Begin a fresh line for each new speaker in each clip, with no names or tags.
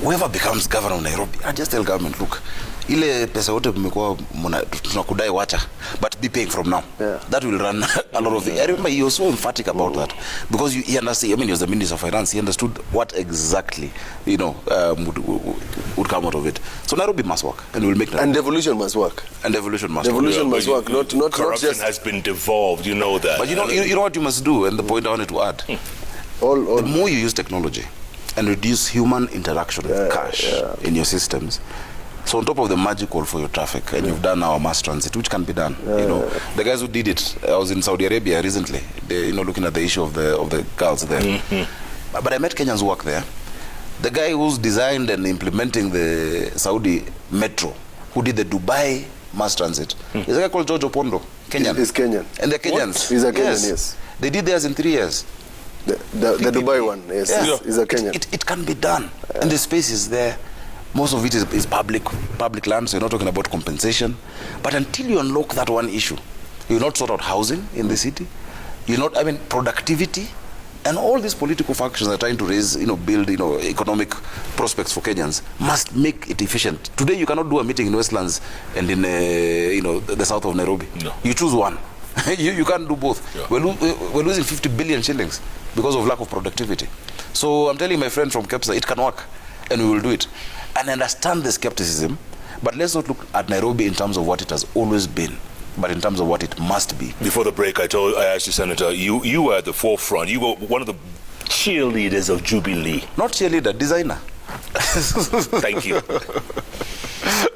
whoever becomes governor of Nairobi, I just tell government, look, ile pesa yote mmekuwa tunakudai wacha, but be paying from now.
Yeah.
That will run a lot of things. I remember he was so emphatic about that because he understood. I mean, he was the Minister of Finance. He understood what exactly would come out of it. So Nairobi must work, and we'll make.
And devolution must work.
And devolution must
devolution
work.
Must work. Not
corruption
just
has been devolved. You know that.
But you know what you must do, and the point I wanted to add. The more you use technology and reduce human interaction with cash in your systems. So on top of the magical for your traffic, and you've done our mass transit, which can be done. The guys who did it, I was in Saudi Arabia recently. They, looking at the issue of the girls there. But I met Kenyans who work there. The guy who's designed and implementing the Saudi metro, who did the Dubai mass transit, is a guy called George Opondo, Kenyan.
He's Kenyan.
And they're Kenyans.
He's a Kenyan, yes.
They did theirs in 3 years.
The Dubai one, yes, is a Kenyan.
It can be done, and the space is there. Most of it is public land, so you're not talking about compensation. But until you unlock that one issue, you'll not sort out housing in the city. You'll not, productivity, and all these political factions are trying to raise, build, economic prospects for Kenyans, must make it efficient. Today, you cannot do a meeting in Westlands and in, the south of Nairobi. No. You choose one. you can't do both. Yeah. We're losing 50 billion shillings because of lack of productivity. So I'm telling my friend from KEPSA, it can work, and we will do it. And understand the skepticism, but let's not look at Nairobi in terms of what it has always been, but in terms of what it must be.
Before the break, I asked you, Senator, you were at the forefront. You were one of the cheerleaders of Jubilee.
Not cheerleader, designer.
Thank you.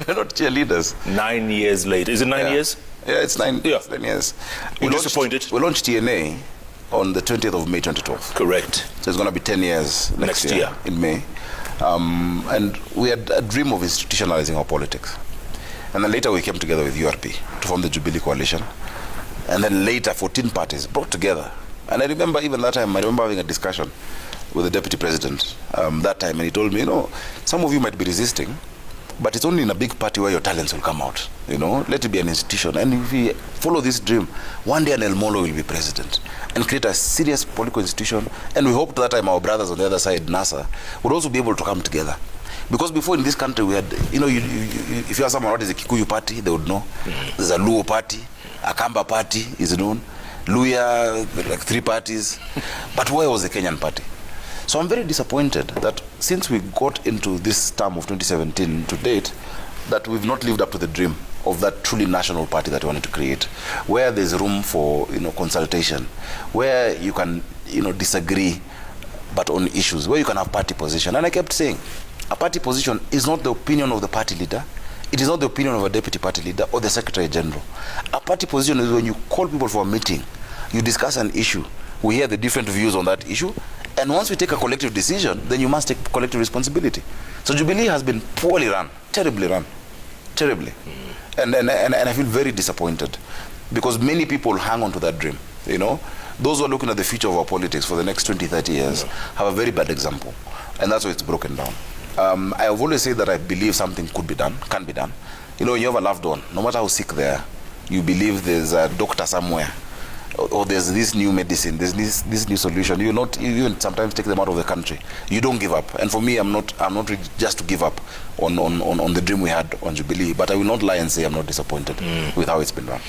Not cheerleaders.
9 years later. Is it 9 years?
Yeah, it's 9 years.
We're disappointed.
We launched TNA on the 20th of May 2012.
Correct.
So it's going to be 10 years next year in May. And we had a dream of institutionalizing our politics. And then later we came together with URP to form the Jubilee Coalition. And then later 14 parties brought together. And I remember even that time, I remember having a discussion with the Deputy President that time, and he told me, some of you might be resisting, but it's only in a big party where your talents will come out. Let it be an institution. And if we follow this dream, one day an El Molo will be president and create a serious political institution. And we hope that time our brothers on the other side, NASA, would also be able to come together. Because before in this country we had, if you ask someone what is a Kikuyu party, they would know. There's a Luo party, a Kamba party is known, Luya, like 3 parties. But where was the Kenyan party? So I'm very disappointed that since we got into this term of 2017 to date, that we've not lived up to the dream of that truly national party that we wanted to create, where there's room for consultation, where you can disagree, but on issues, where you can have party position. And I kept saying, a party position is not the opinion of the party leader. It is not the opinion of a deputy party leader or the secretary general. A party position is when you call people for a meeting, you discuss an issue, we hear the different views on that issue, and once we take a collective decision, then you must take collective responsibility. So Jubilee has been poorly run, terribly run, terribly. And I feel very disappointed because many people hang on to that dream. Those who are looking at the future of our politics for the next 20, 30 years have a very bad example. And that's why it's broken down. I have always said that I believe something could be done, can be done. You have a loved one, no matter how sick they are, you believe there's a doctor somewhere, or there's this new medicine, there's this new solution. You even sometimes take them out of the country. You don't give up. And for me, I'm not ready just to give up on the dream we had on Jubilee, but I will not lie and say I'm not disappointed with how it's been run.